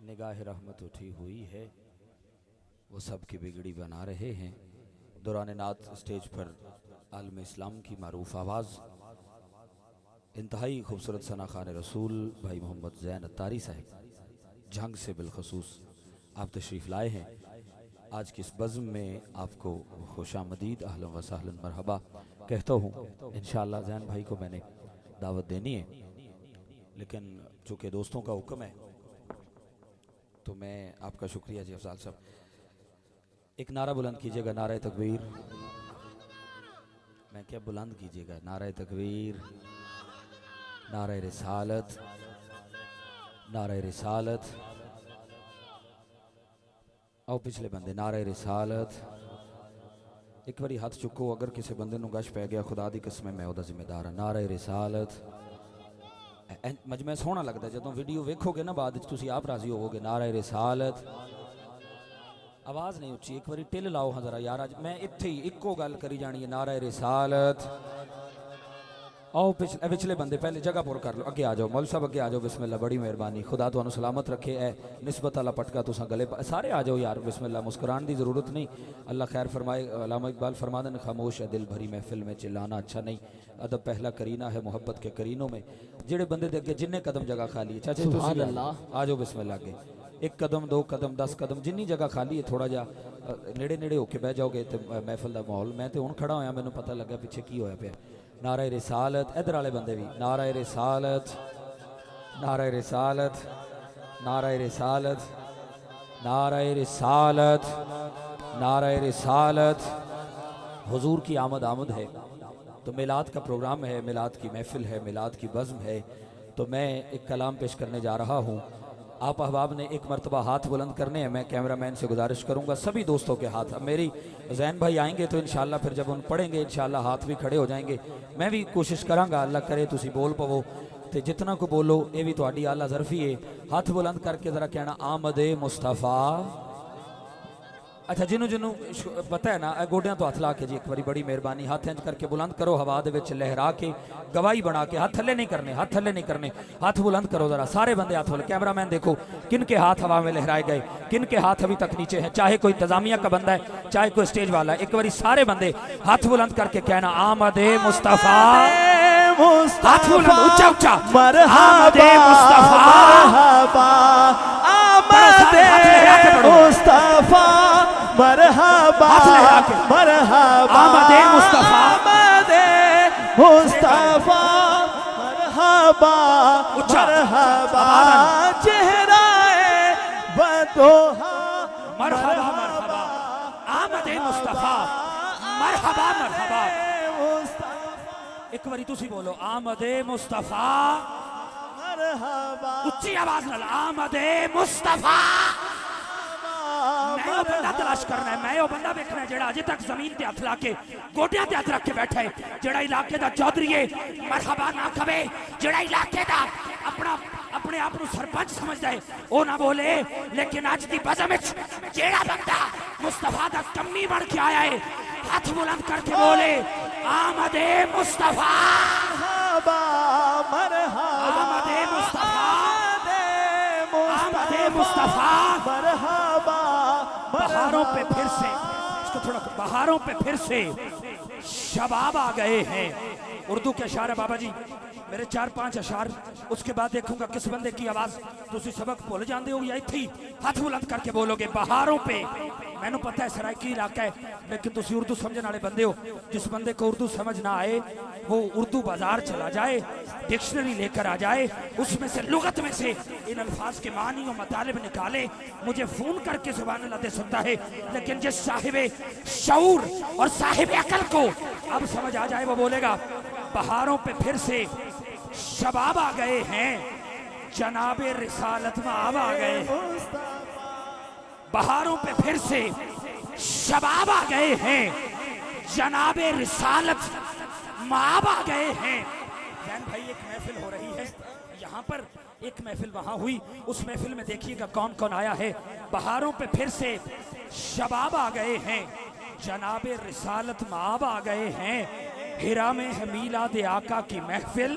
निगाह रहमत उठी हुई है, वो सब की बिगड़ी बना रहे हैं। दौरान नात स्टेज पर आलम इस्लाम की मारूफ आवाज़ इंतहाई खूबसूरत सना खान रसूल भाई मोहम्मद ज़ैन अत्तारी साहब जंग से बिलखसूस आप तशरीफ़ लाए हैं। आज की इस बज़्म में आपको खुशामदीद अहलन व सहलन मरहबा कहता हूँ। इंशाअल्लाह ज़ैन भाई को मैंने दावत देनी है, लेकिन चूँकि दोस्तों का हुक्म है तो मैं आपका शुक्रिया जी अफजाल साहब। एक नारा बुलंद कीजिएगा, नारा तकबीर। मैं क्या बुलंद कीजिएगा, नारा तकबीर, नारा रिसालत, नारा रिसालत। आओ पिछले बंदे, नारा रिसालत। एक बारी हाथ चुको, अगर किसी बंदे नूं गश पै गया खुदा दी कसम मैं ओहदा जिम्मेदार हाँ। नारा रिसालत मजमे सोहना लगता जदों वीडियो वेखोगे ना, बाद तुसीं आप राजी होवोगे। नारा रिसालत। आवाज़ नहीं उच्ची, एक बारी टिल लाओ हाँ जरा यार, अज मैं इत्थे ही इक्को गल करी जानी है। नारा रिसालत। आओ पिछले बंदे पहले जगह पुर कर लो, अगे आ जाओ, मौल साहब अगे आ जाओ। बिस्मिल्लाह, बड़ी मेहरबानी, खुदा तुहानू सलामत रखे। है निस्बत वाला पटका तुसा गले सारे आ जाओ यार, बिस्मिल्लाह। मुस्कुरान की जरूरत नहीं, अल्लाह खैर फरमाए। अल्लामा इकबाल फरमाते हैं, खामोश है दिल भरी महफिल में चिल्लाना अच्छा नहीं, अदब पहला करीना है मोहब्बत के करीनों में। जेड़े बंदे दे अगे जिन्ने कदम जगह खाली है, चाचे तुसीं आ जाओ बिस्मिल्लाह अगे। एक कदम, दो कदम, 10 कदम, जिन्नी जगह खाली है थोड़ा जा नेड़े नेड़े होके बह जाओगे तो महफिल का माहौल। मैं तो हुण खड़ा होया, मैनू पता लगा पिछे की होया पिया। नारा रिसालत। इधर वाले बंदे भी नारा रिसालत, नारा रिसालत, नारा रिसालत, नारा रिसालत, नारा रिसालत। हुजूर की आमद आमद है तो मिलाद का प्रोग्राम है, मिलाद की महफिल है, मिलाद की बज़्म है। तो मैं एक कलाम पेश करने जा रहा हूँ। आप अहबाब ने एक मरतबा हाथ बुलंद करने हैं। मैं कैमरामैन से गुजारिश करूंगा सभी दोस्तों के हाथ, अब मेरी ज़ैन भाई आएंगे तो इंशाल्लाह फिर जब उन पढ़ेंगे इंशाल्लाह हाथ भी खड़े हो जाएंगे। मैं भी कोशिश करांगा, अल्लाह करे तुसी बोल पवो तो जितना को बोलो ये भी तुहाडी आला ज़रफी है। हाथ बुलंद करके ज़रा कहना आमदे मुस्तफ़ा। अच्छा, जिन्हों पता है ना, गोडियां तो हाथ ला के जी एक बारी, बड़ी मेहरबानी। हाथ इंज करके बुलंद करो, हवा दे विच लहरा के गवाही बना के। हाथ थले नहीं करने, हाथ थले नहीं करने, हाथ बुलंद करो जरा सारे बंदे हाथ वाले। कैमरामैन देखो किन के हाथ हवा में लहराए गए, किन के हाथ अभी तक नीचे हैं। चाहे कोई इंतजामिया का बंदा है, चाहे कोई स्टेज वाला है, एक बारी सारे बंदे हाथ बुलंद करके कहना आमदे मुस्तफ़ा। हाथ बुलंद ऊंचा ऊंचा, आमदे मुस्तफ़ा, आमदे मुस्तफ़ा, मरहबा मरहबा, आमदे मुस्तफ़ा, आमदे मुस्तफ़ा, मरहबा मरहबा, चेहराए बदोहा, मरहबा मरहबा, आमदे मुस्तफ़ा, मरहबा मरहबा। एक बारी तुसी बोलो आमदे मुस्तफ़ा, मरहबा, उच्ची आवाज नाल आमदे मुस्तफ़ा। मैं वो बंदा तलाश करना है, मैं वो बंदा देखना है जेड़ा अजे तक जमीन ते हाथ लाके गोडियां ते हाथ रख के बैठा है, जेड़ा इलाके दा चौधरी है मरहबा ना कहे, जेड़ा इलाके दा अपने आप को सरपंच समझदा है वो ना बोले। लेकिन आज दी बज़म विच जेड़ा बंदा मुस्तफा दा कम्मी बन के आया है, हाथ बुलंद करके बोले आमदे मुस्तफा, मरहबा मरहबा, आमदे मुस्तफा, आमदे मुस्तफा, मरहबा। बहारों पे फिर से, इसको थोड़ा, बहारों पे फिर से शबाब आ गए हैं। उर्दू के अशार है बाबा जी, मेरे 4-5 अशार, उसके बाद देखूंगा किस बंदे की आवाज तुसी सबक भूल जाते हो या इत्थे हाथ बुलंद करके बोलोगे। बहारों पे, मैनू पता है सराइकी इलाका है, लेकिन तुसी उर्दू समझने वाले बंदे हो। जिस बंदे को उर्दू समझ ना आए वो उर्दू बाजार चला जाए, डिक्शनरी लेकर आ जाए, उसमें से लुगत में से इन अल्फाज के मानी और मतलब निकाले, मुझे फोन करके सुभान अल्लाह दे सकता है। लेकिन जिस साहिबे शऊर और साहिब अकल को अब समझ आ जाए वो बोलेगा बहारों पे फिर से शबाब आ गए हैं, जनाबे रिसालत में आब आ गए। बहारों पे फिर से शबाब आ गए हैं, जनाबे रिसालत माब आ गए हैं। जैन भाई एक महफिल हो रही है यहाँ पर, एक महफिल वहां हुई, उस महफिल में देखिएगा कौन कौन आया है। बहारों पे फिर से शबाब आ गए हैं, जनाबे रिसालत माब आ गए हैं। हिरा में है मीलाद आका की महफिल,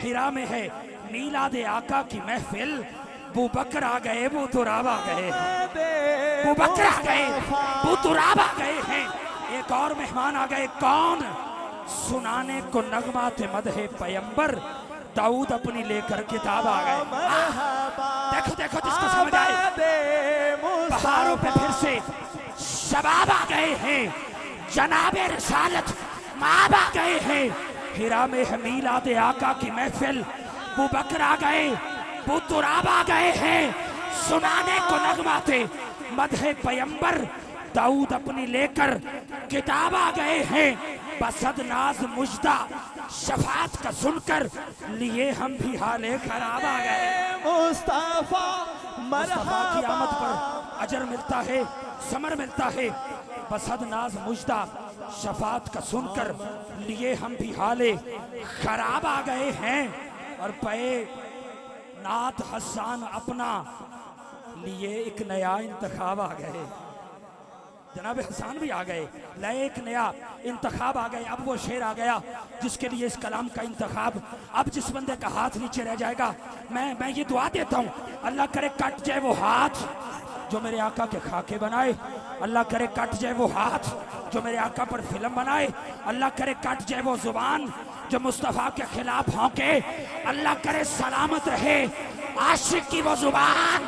हिरा में है मीलाद आका की महफिल, बू बकर आ गए, बू तुराब आ गए, बू बकर आ गए, बू तुराब आ गए हैं। एक और मेहमान आ गए, कौन? सुनाने को नगमा थे मदहे पैगंबर, दाऊद अपनी लेकर किताब आ गए। देखो देखो जिसको समझ आए। पहाड़ों पे फिर से शबाब आ गए हैं, जनाबे रिसालत माब आ गए हैं। हिरा में है मीलाद आका की महफिल, बू बकर आ गए, बू तुराब आ गए हैं। सुनाने को नगमा थे मदहे पैगंबर, दाऊद अपनी लेकर किताब आ गए हैं। बसद नाज मुजदा शफात का सुनकर लिए हम भी हाले खराब आ गए। मुस्तफा की आमद पर अजर मिलता है, समर मिलता है। बसद नाज मुजदा शफात का सुनकर लिए हम भी हाले खराब आ गए हैं। और पे नात हसान अपना लिए एक नया इंतखाब आ गए। जनाब हसान भी आ गए, नए एक नया इंतखाब आ गए। अब वो शेर आ गया जिसके लिए इस कलाम का इंतखाब। अब जिस बंदे का हाथ नीचे रह जाएगा, मैं ये दुआ देता हूँ, अल्लाह करे कट जाए वो हाथ जो मेरे आका के खाके बनाए। अल्लाह करे कट जाए वो हाथ जो मेरे आका पर फिल्म बनाए। अल्लाह करे कट जाए वो जुबान जो मुस्तफ़ा के खिलाफ भौंके। अल्लाह करे सलामत रहे आशिक की वो जुबान,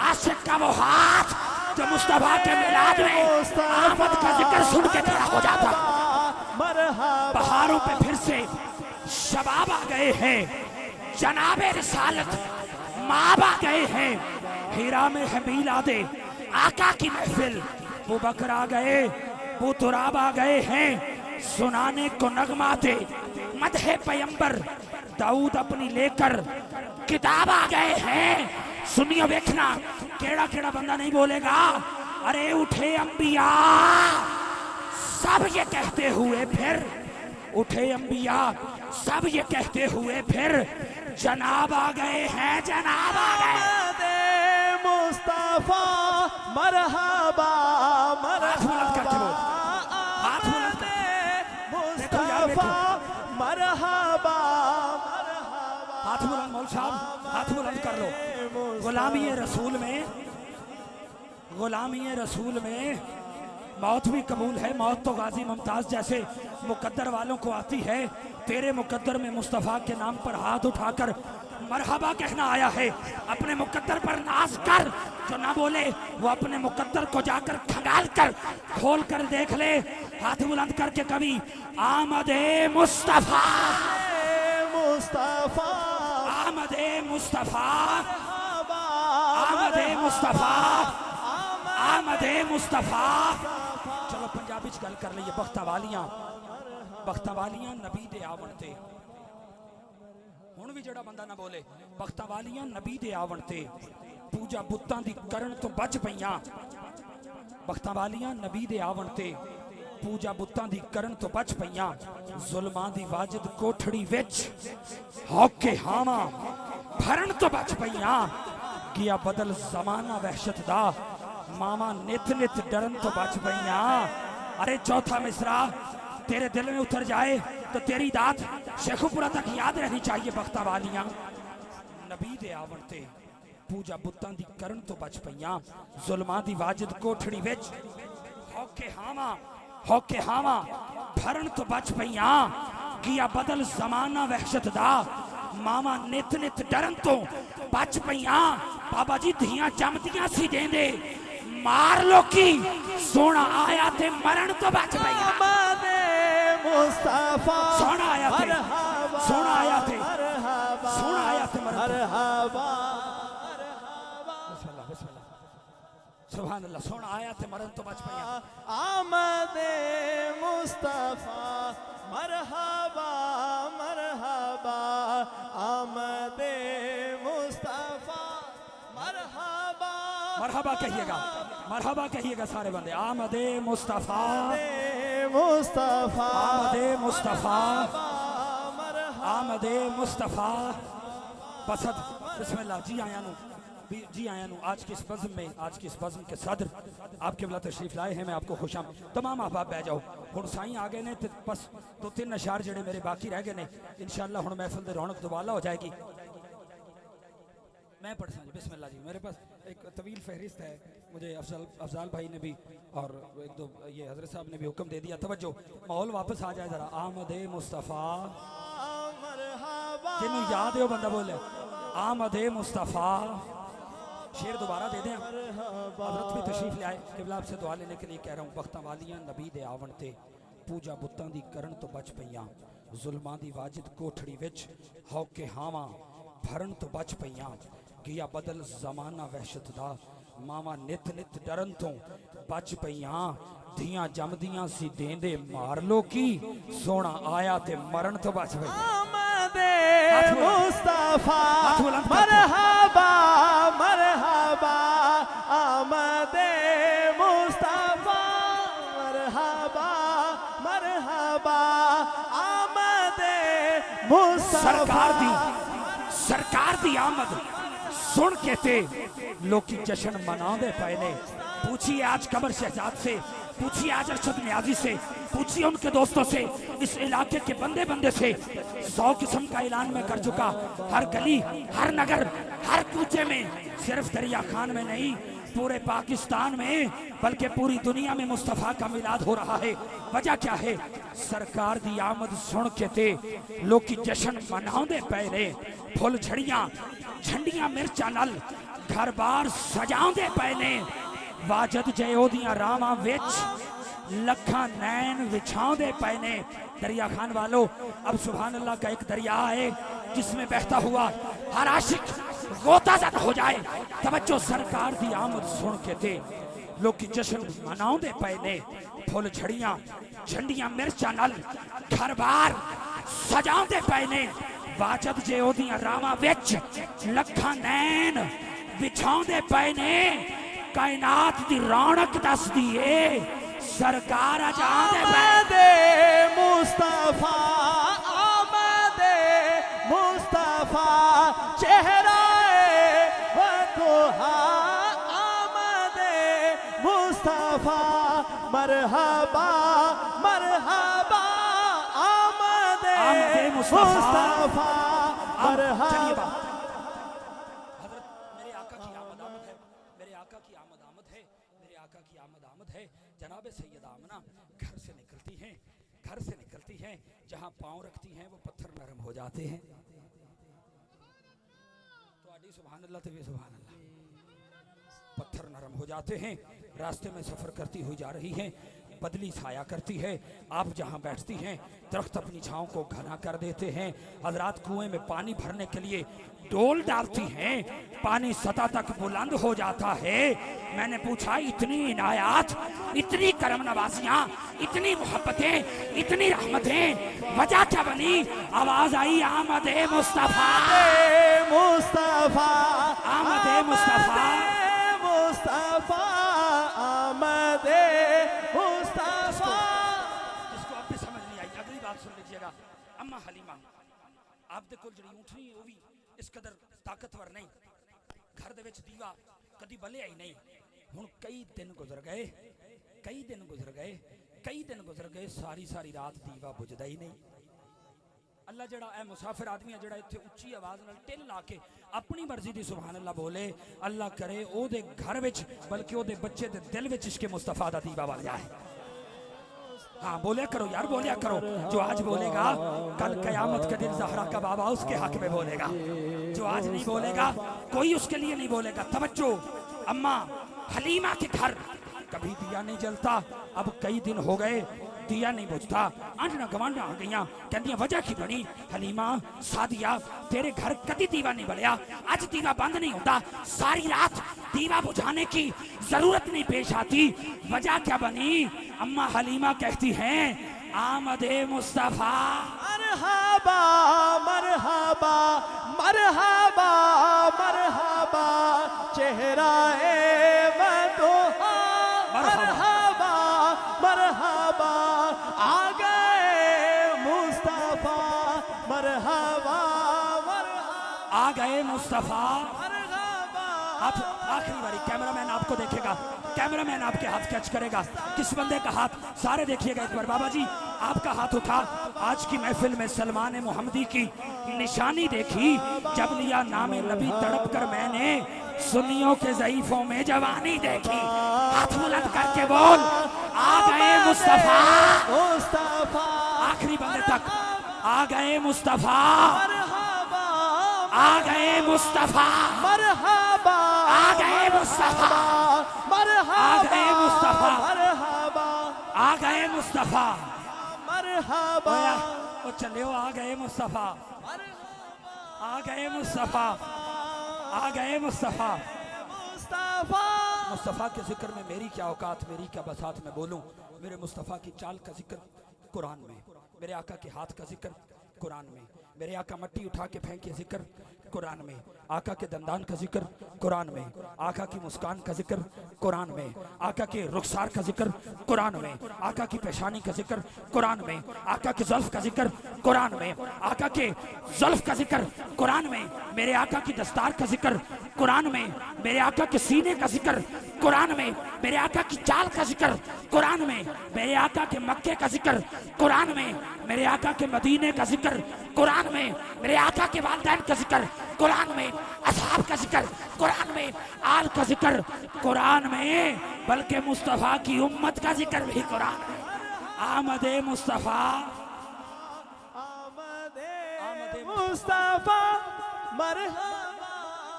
आशिक का वो हाथ जो मुस्तफा के मिलाद में आमद का जिक्र सुन के खड़ा हो जाता। पहाड़ों पे फिर से शबाब आ गए हैं, जनाबे रिसालत माब आ गए हैं। हीरा में है मीलादे आका की महफिल, बू बकर आ गए, बू तुराब आ गए हैं। सुनाने को नगमा थे मदहे पैगंबर, दाऊद अपनी लेकर किताब आ गए हैं। सुनियो देखना, केड़ा केड़ा बंदा नहीं बोलेगा। अरे उठे अंबिया सब ये कहते हुए फिर, उठे अंबिया सब ये कहते हुए फिर, जनाब आ गए हैं, जनाब आ गए। मुस्तफा मरहबा मरहबा, हाथ बुलंद कर, मुस्तफा मरहबा, हाथ बुलंद मौल साहब, हाथ बुलंद कर लो। गुलामी रसूल में, गुलामी रसूल में मौत भी कबूल है। मौत तो गाजी मुमताज जैसे मुकद्दर वालों को आती है। तेरे मुकद्दर में मुस्तफ़ा के नाम पर हाथ उठाकर मरहबा कहना आया है। अपने मुकद्दर पर नाज कर, जो ना बोले वो अपने मुकद्दर को जाकर खंगाल कर खोल कर देख ले। हाथ बुलंद करके कभी आमदे मुस्तफ़ा, मुस्तफ़ा आमदे मुस्तफ़ा, आमदे मुस्तफ़ा, आमदे मुस्तफ़ा। चलो पंजाबी च गल कर लईए। बख्तां वालियां नबी दे आवन ते, हुण भी जेड़ा बंदा ना बोले, बख्तां वालियां नबी दे आवन ते पूजा बुत्तां दी करन तो बच पईयां। बख्तां वालियां नबी दे आवन ते पूजा बुत्तां दी करन तो बच पईयां। जुल्मां दी वाजिद कोठड़ी विच हौके हावां भरन तो बच पईयां। किया बदल जमाना वहशत दा, मामा नित नित डरन तो बच पईयां। अरे चौथा मिसरा तेरे दिल में उतर जाए तो तेरी दात शेखुपुरा तक याद रहनी चाहिए। बख्तां वालियां नबी दे आवन ते पूजा बुत्तां दी करन तो बच पईयां। जुल्मां दी वाजिद कोठड़ी विच हौके हावां भरन तो बच पईयां। किया बदल जमाना वहशत दा, मामा नित नित डरन तो बच पईयां। बाबा जी धियां जमदियां सी देंदे मार लोकी, सोना आया ते मरण तो बच पईयां। मुस्तफा सोना आया थे, सोना आया थे, सोना आया थे मरहबा। सुभान अल्लाह, सोना आया थे मरण तो बच पईयां। आमदे मुस्तफा मरहबा मरहबा, आमदे मुस्तफा मरहबा। मरहबा कहिएगा, मरहबा कहिएगा सारे बंदे। आमदे मुस्तफा, मुस्तफा आमदे मुस्तफा, आमदे मुस्तफा। बसद बिस्मिल्लाह। जी आया नू, जी आया नू। आज के इस बज़्म में, आज के इस बज़्म के सदर आपके बला तशरीफ लाए हैं। मैं आपको खुशाम तमाम अहबाब बह जाओ। हुण साईं आ गए ने ते बस दो तीन अशार जेड़े मेरे बाकी रह गए ने। इंशाअल्लाह हुण महफिल दी रौनक दोबाला हो जाएगी। मैं पढ़ता हूँ बिस्मिल्लाह जी। मेरे पास एक तवील फहरिस्त है, मुझे अफजाल भाई ने भी और एक दो ये हजरत साहब ने भी हुक्म दे दिया। तवज्जो, माहौल वापस आ जाए जरा। आमदे मुस्तफ़ा, जिन्हों याद है वो बंदा बोले आमदे मुस्तफ़ा। शेर दोबारा दे दें। हजरत भी तशरीफ ले आए, किबला आपसे दुआ लेने के लिए कह रहा हूँ। वक्तां वालियां नबी दे आवन ते पूजा बुत्तां दी करन तो बच पईयां, जुल्मां दी वाजिद कोठड़ी विच हौके हावां भरन तो बच पईयां। गिया बदल जमाना वहशत दा, मावा नित नित डरन तो बच पईयां। धियां जमदियां सी देंदे मार लो की, सोना आया ते मरण तो बच पईयां। आमदे मुस्तफा मरहबा मरहबा, आमदे मुस्तफा मरहबा मरहबा, आमदे मुस्तफा। सरकार दी आमद सुन के थे लोग जश्न मनाते पे ने। पूछिए आज कमर शहजाद से, पूछिए आज अरशद न्याजी से, पूछिए उनके दोस्तों से, इस इलाके के बंदे बंदे से। 100 किस्म का ऐलान में कर चुका। हर गली, हर नगर, हर कूचे में, सिर्फ दरिया खान में नहीं पूरे पाकिस्तान में बल्कि पूरी दुनिया में मुस्तफ़ा का मिलाद हो रहा है। वजह क्या है? सरकार दी आमद सुन के थे लोग जश्न मनाते पे ने। फुल झड़ियां झंडियां मिर्चा नल घर बार सजाते पे ने। वाजद जयो दियां रावां विच लखा नैन विछाते पे ने। दरिया खान वालों, अब सुभान अल्लाह का एक दरिया है जिसमें बहता हुआ हर आशिक गोताजत हो जाए। तवज्जो, सरकार दी आमद सुन के थे लोग जश्न मनाते पे ने। फुल झड़ियां झंडियां मिर्चा नल घर बार सजाते पे ने। वाजद जे ओदियां रावां विच लखा नैन विछाते पे ने। कायनात दी रौनक दसदी है सरकार आमदे मुस्तफा, आमदे मुस्तफा चेहराए वतोहा, आमदे मुस्तफा मरहबा मरहबा, आमदे मुस्तफा मरहबा। हजरत मेरे आका की आमद आमद है, मेरे आका की आमद आमद है, मेरे आका की आमद आमद है। जनाब सैयदा आमना घर से निकलती हैं, घर से निकलती हैं, जहां पांव रखती हैं वो पत्थर नरम हो जाते हैं। तो आडी सुभान अल्लाह ते सुभान अल्लाह, पत्थर नरम हो जाते हैं। रास्ते में सफर करती हुई जा रही हैं, बदली छाया करती है। आप जहां बैठती हैं दरख्त अपनी छांव को घना कर देते हैं। हजरात कुएं में पानी भरने के लिए डोल डालती हैं, पानी सतह तक बुलंद हो जाता है। मैंने पूछा इतनी इनायात, इतनी करम नवाजियां, इतनी मोहब्बतें, इतनी रहमतें, वजह क्या बनी? आवाज आई आमदे मुस्तफा, मुस्तफा आमदे मुस्तफा, मुस्तफा आमदे मुस्तफा। जिसको अब भी समझ नहीं आई अगली बात सुन लीजिएगा। अम्मा हलीमा आप दे कोल जड़ी ऊँटनी वो भी इस कदर ताकतवर नहीं, घर दे विच दीवा कदी बलिया ही नहीं। हुण कई दिन गुजर गए, कई दिन गुजर गए, कई दिन गुजर गए, सारी सारी रात दीवा बुझदा ही नहीं। अल्लाह जड़ा है मुसाफिर आदमी है, जड़ा इत्थे उच्ची आवाज नाल टिल ला के अपनी मर्जी दी सुभान अल्लाह बोले, अल्लाह करे ओदे घर विच बल्कि ओदे बच्चे दे दिल विच इश्क मुस्तफा दा दीवा बल जाए। हाँ बोलिया करो यार, बोलिया करो। जो आज बोलेगा कल कयामत के दिन ज़हरा का बाबा उसके हक में बोलेगा। जो आज नहीं बोलेगा कोई उसके लिए नहीं बोलेगा। तवज्जो, अम्मा हलीमा के घर कभी दिया नहीं जलता, अब कई दिन हो गए दिया नहीं बुझता। आंजना गवांडा आ गई, कहती वजह की बनी? हलीमा सादिया तेरे घर कभी दीवा नहीं बलिया, आज दीवा बंद नहीं होता, सारी रात दीवा बुझाने की जरूरत नहीं पेश आती, वजह क्या बनी? अम्मा हलीमा कहती हैं आमदे मुस्तफा, मरहबा मरहबा मरहबा मरहबा चेहराए वतोहा, मरहबा मरहबा आ गए मुस्तफा, मरहबा मरहबा आ गए मुस्तफा। मरहबा। आप आखिरी बारी कैमरामैन आपको देखेगा, कैमरामैन आपके हाथ कैच करेगा, किस बंदे का हाथ सारे देखिएगा एक बार। बाबा जी आपका हाथ उठा। आज की महफिल में सलमान मोहम्मदी की निशानी देखी, जब लिया नामे नबी तड़प कर मैंने सुन्नियों के ज़ईफों में जवानी देखी। हाथ बुलंद करके बोल, आ गए मुस्तफा, मुस्तफा आखिरी बंदे तक आ गए मुस्तफा, मरहबा आ गए मुस्तफा, मरहबा आ गए मुस्तफा, मरहबा आ गए मुस्तफा, मरहबा आ गए मुस्तफा। मरहबा ओया, ओ चले हो, आ गए मुस्तफा, आ गए मुस्तफा, आ गए मुस्तफा। मुस्तफा मुस्तफ़ा के जिक्र में मेरी क्या औकात, मेरी क्या बसात में बोलूं। मेरे मुस्तफ़ा की चाल का जिक्र कुरान में, मेरे आका के हाथ का जिक्र कुरान में, मेरे आका मट्टी उठा के फेंके जिक्र कुरान में, आका के दंदान का जिक्र कुरान में, आका की मुस्कान का जिक्र कुरान में, आका के रुखसार का जिक्र कुरान में, आका की पेशानी का जिक्र कुरान में, आका के ज़ुल्फ़ का जिक्र कुरान में, आका के ज़ुल्फ़ का जिक्र कुरान में, मेरे आका की दस्तार का जिक्र कुरान में, मेरे आका के सीने का जिक्र कुरान में, मेरे आका की चाल का जिक्र कुरान में, मेरे आका के मक्के का जिक्र कुरान में, मेरे आका के मदीने का जिक्र कुरान में, मेरे आका के वालिदैन का जिक्र कुरान में, असहाब का जिक्र कुरान में, आल का जिक्र कुरान में, बल्कि मुस्तफ़ा की उम्मत का जिक्र भी कुरान में। आमदे मुस्तफ़ा, आमदे मुस्तफा मरहबा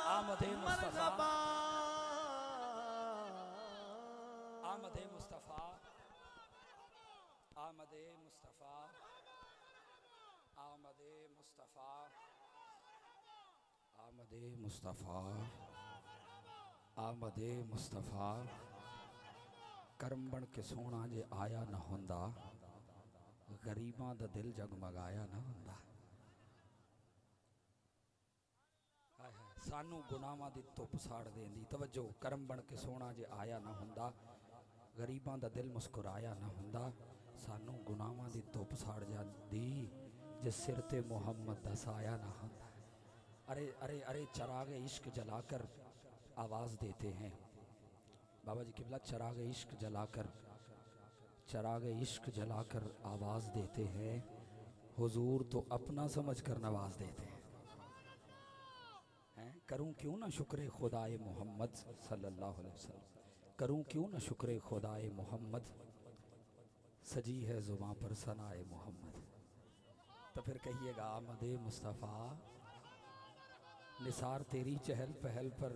आमदे मुस्तफ़ा, आमदे मुस्तफ़ा, आमदे मुस्तफ़ा, आमदे मुस्तफ़ा, आमदे मुस्तफ़ा, आमदे मुस्तफ़ा। करम बन के सोना जे आया ना हुंदा, गरीबां दा दिल जगमगाया ना हुंदा। हाय हाय, सानू गुनाहां दी धुप साड़ देंदी। तवज्जो, करम बन के सोना जे आया ना हुंदा, गरीबां दा दिल मुस्कुराया ना हुंदा। सानू गुनाहां दी धुप साड़ जांदी, जे सिर ते मोहम्मद दा साया ना हुंदा। अरे अरे अरे, चराग इश्क जलाकर आवाज़ देते हैं बाबा जी किबला, चराग इश्क जलाकर, चराग इश्क जलाकर आवाज़ देते हैं, हुजूर तो अपना समझ कर नवाज देते हैं। करूं क्यों ना शुक्र खुदाए मोहम्मद सल्लल्लाहु अलैहि वसल्लम, करूं क्यों ना शुक्र खुदाए मोहम्मद, सजी है ज़ुबां पर सनाए मोहम्मद। तो फिर कहिएगा, आमदे मुस्तफ़ा, निसार तेरी चहल पहल पर